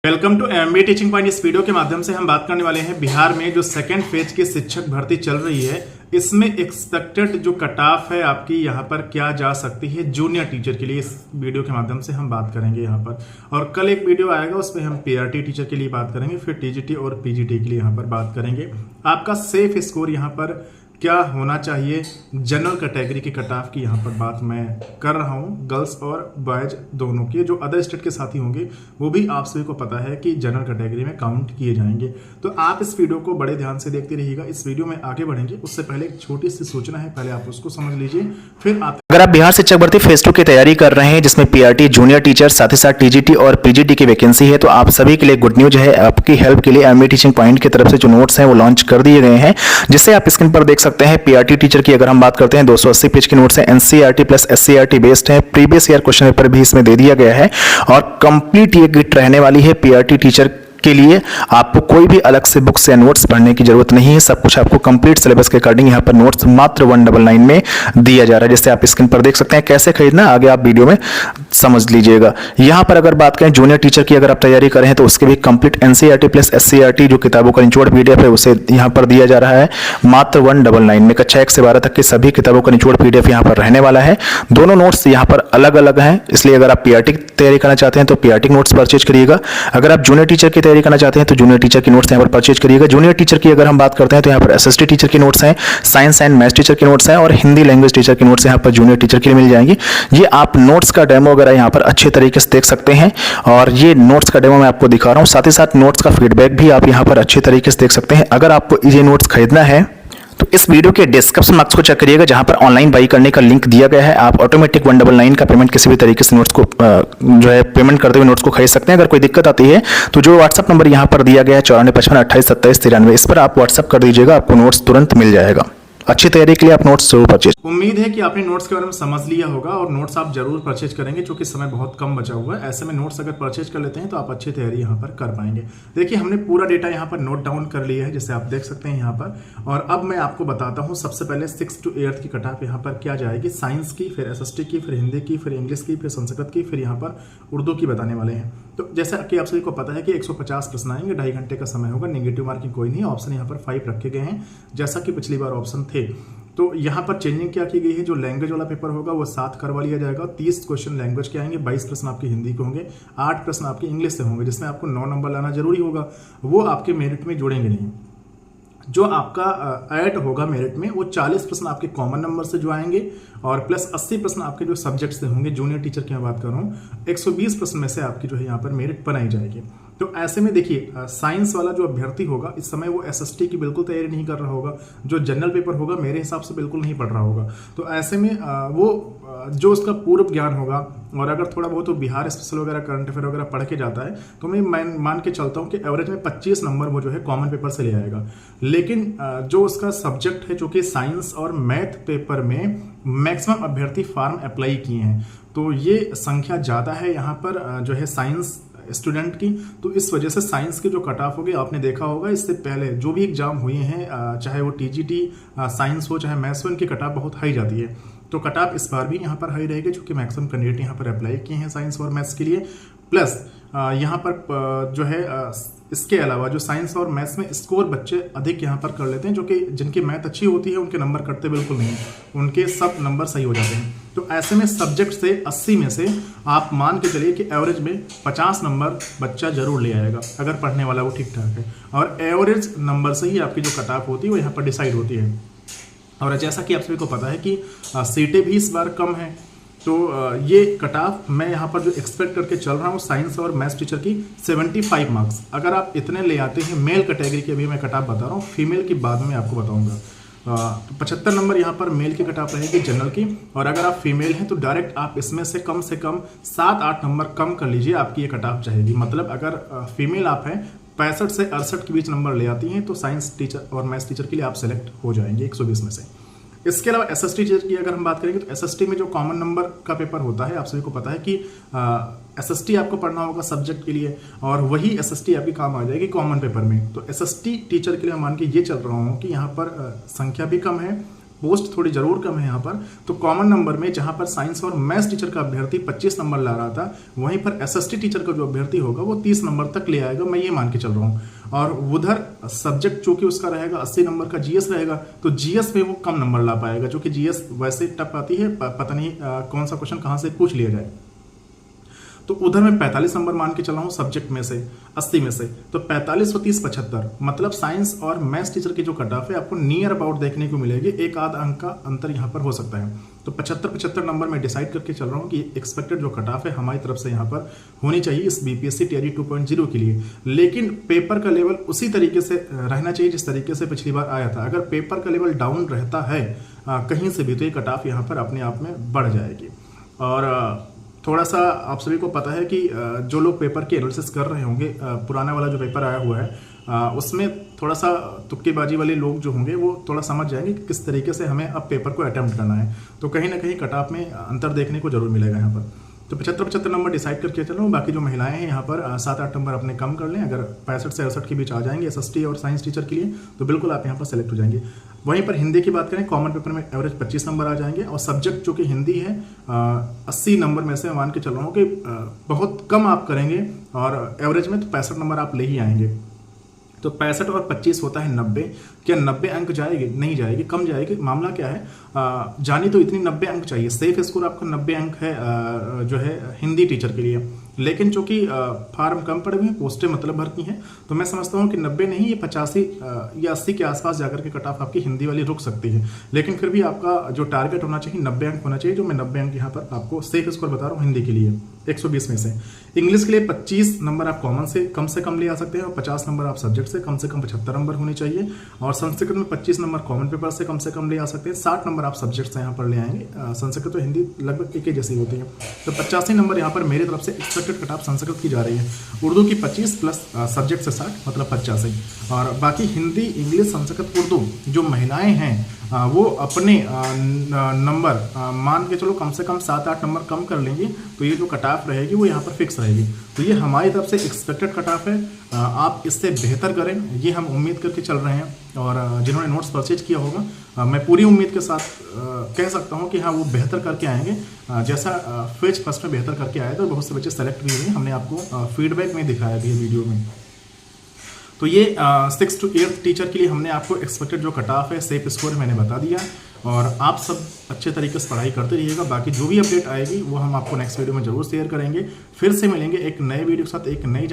Welcome to MBA teaching point. इस video के माध्यम से हम बात करने वाले हैं बिहार में जो सेकेंड फेज की शिक्षक भर्ती चल रही है, इसमें एक्सपेक्टेड जो कट ऑफ है आपकी यहाँ पर क्या जा सकती है जूनियर टीचर के लिए। इस वीडियो के माध्यम से हम बात करेंगे यहाँ पर, और कल एक वीडियो आएगा उसमें हम पीआरटी टीचर के लिए बात करेंगे, फिर टीजीटी और पीजीटी के लिए यहाँ पर बात करेंगे। आपका सेफ स्कोर यहाँ पर क्या होना चाहिए, जनरल कैटेगरी की कट ऑफ की यहाँ पर बात मैं कर रहा हूँ, गर्ल्स और बॉयज दोनों की। जो अदर स्टेट के साथी होंगे वो भी आप सभी को पता है कि जनरल कैटेगरी में काउंट किए जाएंगे। तो आप इस वीडियो को बड़े ध्यान से देखते रहिएगा। इस वीडियो में आगे बढ़ेंगे उससे पहले एक छोटी सी सूचना है, पहले आप उसको समझ लीजिए फिर आप। अगर आप बिहार शिक्षक भर्ती फेज 2 की तैयारी कर रहे हैं जिसमें पीआरटी जूनियर टीचर साथ ही साथ टीजीटी और पीजीटी की वैकेंसी है, तो आप सभी के लिए गुड न्यूज है। आपकी हेल्प के लिए एमबीए टीचिंग पॉइंट की तरफ से जो नोट्स हैं वो लॉन्च कर दिए गए हैं, जिससे आप स्क्रीन पर देख सकते हैं। पीआरटी टीचर की अगर हम बात करते हैं 280 पेज के नोट्स हैं, एनसीईआरटी प्लस एससीईआरटी बेस्ड है, प्रीवियस ईयर क्वेश्चन पेपर भी इसमें दे दिया गया है और कंप्लीट ये किट रहने वाली है। पीआरटी टीचर के लिए आपको कोई भी अलग से बुक्स या नोट्स पढ़ने की जरूरत नहीं है, सब कुछ आपको कंप्लीट सिलेबस के अकॉर्डिंग यहाँ पर नोट्स मात्र 199 में दिया जा रहा है, जिससे आप स्क्रीन पर देख सकते हैं। कैसे खरीदना आगे आप वीडियो में समझ लीजिएगा। यहाँ पर अगर बात करें जूनियर टीचर की, अगर आप तैयारी कर रहे हैं तो उसके भी कंप्लीट एनसीईआरटी प्लस एससीईआरटी जो किताबों का निचोड़ पीडीएफ है उसे यहाँ पर दिया जा रहा है मात्र 199 में। कक्षा 1 से 12 तक की सभी किताबों का निचोड़ पीडीएफ यहाँ पर रहने वाला है। दोनों नोट्स यहाँ पर अलग अलग हैं, इसलिए अगर आप पीआरटी की तैयारी करना चाहते हैं तो पीआरटी नोट्स परचेज करिएगा। अगर आप जूनियर टीचर की तैयारी करना चाहते हैं तो जूनियर टीचर की नोट्स यहाँ पर परचेज करिएगा। जूनियर टीचर की अगर हम बात करते हैं तो यहाँ पर एसएसटी टीचर के नोट्स हैं, साइंस एंड मैथ्स टीचर के नोट्स हैं और हिंदी लैंग्वेज टीचर के नोट्स यहाँ पर जूनियर टीचर के लिए मिल जाएंगी। ये आप नोट्स का डेमो वगैरह यहाँ पर अच्छे तरीके से देख सकते हैं और ये नोट्स का डेमो मैं आपको दिखा रहा हूँ, साथ ही साथ नोट्स का फीडबैक भी आप यहाँ पर अच्छे तरीके से देख सकते हैं। अगर आपको ये नोट्स खरीदना है तो इस वीडियो के डिस्क्रिप्शन बॉक्स को चेक करिएगा, जहां पर ऑनलाइन बाई करने का लिंक दिया गया है। आप ऑटोमेटिक 199 का पेमेंट किसी भी तरीके से नोट्स को जो है पेमेंट करते हुए नोट्स को खरीद सकते हैं। अगर कोई दिक्कत आती है तो जो व्हाट्सअप नंबर यहां पर दिया गया है 9455282793, इस पर आप व्हाट्सअप कर दीजिएगा, आपको नोट्स तुरंत मिल जाएगा। अच्छी तैयारी के लिए आप नोट्स जरूर परचेज। उम्मीद है कि आपने नोट्स के बारे में समझ लिया होगा और नोट्स आप जरूर परचेज करेंगे, क्योंकि समय बहुत कम बचा हुआ है। ऐसे में नोट्स अगर परचेज कर लेते हैं तो आप अच्छी तैयारी यहाँ पर कर पाएंगे। देखिए हमने पूरा डेटा यहाँ पर नोट डाउन कर लिया है, जैसे आप देख सकते हैं यहाँ पर। और अब मैं आपको बताता हूँ सबसे पहले 6 to 8 की कट ऑफ यहाँ पर क्या जाएगी। साइंस की, फिर एसएसटी की, फिर हिंदी की, फिर इंग्लिश की, फिर संस्कृत की, फिर यहाँ पर उर्दू की बताने वाले हैं। तो जैसा कि आप सभी को पता है कि 150 प्रश्न आएंगे, 2.5 घंटे का समय होगा, नेगेटिव मार्किंग कोई नहीं। ऑप्शन यहाँ पर 5 रखे गए हैं जैसा कि पिछली बार ऑप्शन थे। तो यहाँ पर चेंजिंग क्या की गई है, जो लैंग्वेज वाला पेपर होगा वो 7 करवा लिया जाएगा। 30 क्वेश्चन लैंग्वेज के आएंगे, 22 प्रश्न आपके हिंदी के होंगे, 8 प्रश्न आपके इंग्लिश से होंगे, जिसमें आपको 9 नंबर लाना जरूरी होगा। वो आपके मेरिट में जुड़ेंगे नहीं। जो आपका ऐड होगा मेरिट में वो 40 प्रश्न आपके कॉमन नंबर से जो आएंगे और प्लस 80 प्रश्न आपके जो सब्जेक्ट से होंगे। जूनियर टीचर की मैं बात कर रहा हूँ, 120 प्रश्न में से आपकी जो है यहाँ पर मेरिट बनाई जाएगी। तो ऐसे में देखिए साइंस वाला जो अभ्यर्थी होगा इस समय वो एसएसटी की बिल्कुल तैयारी नहीं कर रहा होगा, जो जनरल पेपर होगा मेरे हिसाब से बिल्कुल नहीं पढ़ रहा होगा। तो ऐसे में वो जो उसका पूर्व ज्ञान होगा और अगर थोड़ा बहुत तो बिहार स्पेशल वगैरह करंट अफेयर वगैरह पढ़ के जाता है तो मैं मान के चलता हूँ कि एवरेज में 25 नंबर वो जो है कॉमन पेपर से ले आएगा। लेकिन जो उसका सब्जेक्ट है, जो कि साइंस और मैथ पेपर में मैक्सिमम अभ्यर्थी फॉर्म अप्लाई किए हैं, तो ये संख्या ज़्यादा है यहाँ पर जो है साइंस स्टूडेंट की। तो इस वजह से साइंस की जो कट ऑफ होगी, आपने देखा होगा इससे पहले जो भी एग्जाम हुए हैं, चाहे वो टीजीटी साइंस हो चाहे मैथ्स हो, इनकी कट ऑफ बहुत हाई जाती है। तो कट ऑफ इस बार भी यहाँ पर हाई रहेगी, क्योंकि मैक्सिमम कैंडिडेट यहाँ पर अप्लाई किए हैं साइंस और मैथ्स के लिए। प्लस यहाँ पर जो है इसके अलावा जो साइंस और मैथ्स में स्कोर बच्चे अधिक यहाँ पर कर लेते हैं, जो कि जिनकी मैथ अच्छी होती है उनके नंबर कटते बिल्कुल नहीं, उनके सब नंबर सही हो जाते हैं। तो ऐसे में सब्जेक्ट से 80 में से आप मान के चलिए कि एवरेज में 50 नंबर बच्चा जरूर ले आएगा, अगर पढ़ने वाला वो ठीक ठाक है। और एवरेज नंबर से ही आपकी जो कट ऑफ होती है वो यहाँ पर डिसाइड होती है। और जैसा कि आप सभी को पता है कि सीटें भी इस बार कम है, तो ये कट ऑफ मैं यहाँ पर जो एक्सपेक्ट करके चल रहा हूँ साइंस और मैथ्स टीचर की 75 मार्क्स। अगर आप इतने ले आते हैं मेल कैटेगरी की, अभी मैं कट ऑफ बता रहा हूँ, फीमेल की बाद में आपको बताऊंगा। तो 75 नंबर यहाँ पर मेल की कट ऑफ रहेगी जनरल की, और अगर आप फीमेल हैं तो डायरेक्ट आप इसमें से कम 7-8 नंबर कम कर लीजिए, आपकी ये कट ऑफ चाहेगी। मतलब अगर फीमेल आप हैं 65 से 68 के बीच नंबर ले आती हैं तो साइंस टीचर और मैथ्स टीचर के लिए आप सेलेक्ट हो जाएंगे 120 में से। इसके अलावा एसएसटी टीचर की अगर हम बात करेंगे तो एसएसटी में जो कॉमन नंबर का पेपर होता है, आप सभी को पता है कि एसएसटी आपको पढ़ना होगा सब्जेक्ट के लिए, और वही एसएसटी आपकी काम आ जाएगी कॉमन पेपर में। तो एसएसटी टीचर के लिए मान के ये चल रहा हूँ कि यहाँ पर संख्या भी कम है, पोस्ट थोड़ी जरूर कम है यहाँ पर। तो कॉमन नंबर में जहाँ पर साइंस और मैथ्स टीचर का अभ्यर्थी 25 नंबर ला रहा था, वहीं पर एसएसटी टीचर का जो अभ्यर्थी होगा वो 30 नंबर तक ले आएगा, मैं ये मान के चल रहा हूँ। और उधर सब्जेक्ट चूंकि उसका रहेगा 80 नंबर का जीएस रहेगा, तो जीएस में वो कम नंबर ला पाएगा, जो कि जीएस वैसे टफ आती है, पता नहीं कौन सा क्वेश्चन कहाँ से पूछ लिया जाए। तो उधर मैं 45 नंबर मान के चला हूँ सब्जेक्ट में से 80 में से, तो 45 और 30 75, मतलब साइंस और मैथ्स टीचर की जो कट ऑफ है आपको नियर अबाउट देखने को मिलेगी, एक आध अंक का अंतर यहाँ पर हो सकता है। तो 75 नंबर मैं डिसाइड करके चल रहा हूँ कि एक्सपेक्टेड जो कट ऑफ है हमारी तरफ से यहाँ पर होनी चाहिए इस बीपीएससी टीआरई 2.0 के लिए। लेकिन पेपर का लेवल उसी तरीके से रहना चाहिए जिस तरीके से पिछली बार आया था। अगर पेपर का लेवल डाउन रहता है कहीं से भी, तो ये कट ऑफ यहाँ पर अपने आप में बढ़ जाएगी। और थोड़ा सा आप सभी को पता है कि जो लोग पेपर की एनालिसिस कर रहे होंगे, पुराना वाला जो पेपर आया हुआ है उसमें थोड़ा सा तुक्केबाजी वाले लोग जो होंगे वो थोड़ा समझ जाएंगे कि किस तरीके से हमें अब पेपर को अटेम्प्ट करना है। तो कहीं ना कहीं कट ऑफ में अंतर देखने को जरूर मिलेगा यहाँ पर। तो 75 नंबर डिसाइड करके चलो। बाकी जो महिलाएं हैं यहाँ पर 7-8 नंबर अपने कम कर लें। अगर 65 से 68 के बीच आ जाएंगे एसएसटी और साइंस टीचर के लिए, तो बिल्कुल आप यहाँ पर सेलेक्ट हो जाएंगे। वहीं पर हिंदी की बात करें, कॉमन पेपर में एवरेज 25 नंबर आ जाएंगे, और सब्जेक्ट जो कि हिंदी है 80 नंबर में से मैं मान के चल रहा हूँ कि बहुत कम आप करेंगे, और एवरेज में तो 65 नंबर आप ले ही आएंगे। तो 65 और 25 होता है 90। क्या 90 अंक जाएगी? नहीं जाएगी, कम जाएगी। मामला क्या है, जानी तो इतनी 90 अंक चाहिए, सेफ स्कोर आपका 90 अंक है जो है हिंदी टीचर के लिए। लेकिन चूंकि फार्म कम पड़े हुए हैं, पोस्टें मतलब भर की हैं, तो मैं समझता हूँ कि 90 नहीं, ये 85 या 80 के आसपास जाकर के कट ऑफ आपकी हिंदी वाली रुक सकती है। लेकिन फिर भी आपका जो टारगेट होना चाहिए 90 अंक होना चाहिए, जो मैं 90 अंक यहाँ पर आपको सेफ स्कोर बता रहा हूँ हिंदी के लिए 120 में से। इंग्लिश के लिए 25 नंबर आप कॉमन से कम ले आ सकते हैं, और 50 नंबर आप सब्जेक्ट से कम 75 नंबर होने चाहिए। और संस्कृत में 25 नंबर कॉमन पेपर से कम ले आ सकते हैं, 60 नंबर आप सब्जेक्ट से यहाँ पर ले आएंगे। संस्कृत और हिंदी लगभग एक ही जैसी होती है। तो 85 नंबर यहाँ पर मेरी तरफ से एक्सपेक्टेड कट ऑफ संस्कृत की जा रही है। उर्दू की 25 प्लस सब्जेक्ट से 60, मतलब 85। और बाकी हिंदी, इंग्लिश, संस्कृत, उर्दू जो महिलाएं हैं वो अपने नंबर मान के चलो कम से कम 7-8 नंबर कम कर लेंगी, तो ये जो कट ऑफ रहेगी वो यहाँ पर फिक्स रहेगी। तो ये हमारी तरफ से एक्सपेक्टेड कट ऑफ है। आप इससे बेहतर करें, ये हम उम्मीद करके चल रहे हैं। और जिन्होंने नोट्स परचेज किया होगा, मैं पूरी उम्मीद के साथ कह सकता हूँ कि हाँ वो बेहतर करके आएंगे। जैसा फेज फर्स्ट में बेहतर करके आए, तो बहुत से बच्चे सेलेक्ट भी हुए, हमने आपको फीडबैक में दिखाया भी है वीडियो में। तो ये 6th to 8th टीचर के लिए हमने आपको एक्सपेक्टेड जो कट ऑफ है, सेफ स्कोर मैंने बता दिया। और आप सब अच्छे तरीके से पढ़ाई करते रहिएगा। बाकी जो भी अपडेट आएगी वो हम आपको नेक्स्ट वीडियो में जरूर शेयर करेंगे। फिर से मिलेंगे एक नए वीडियो के साथ, एक नई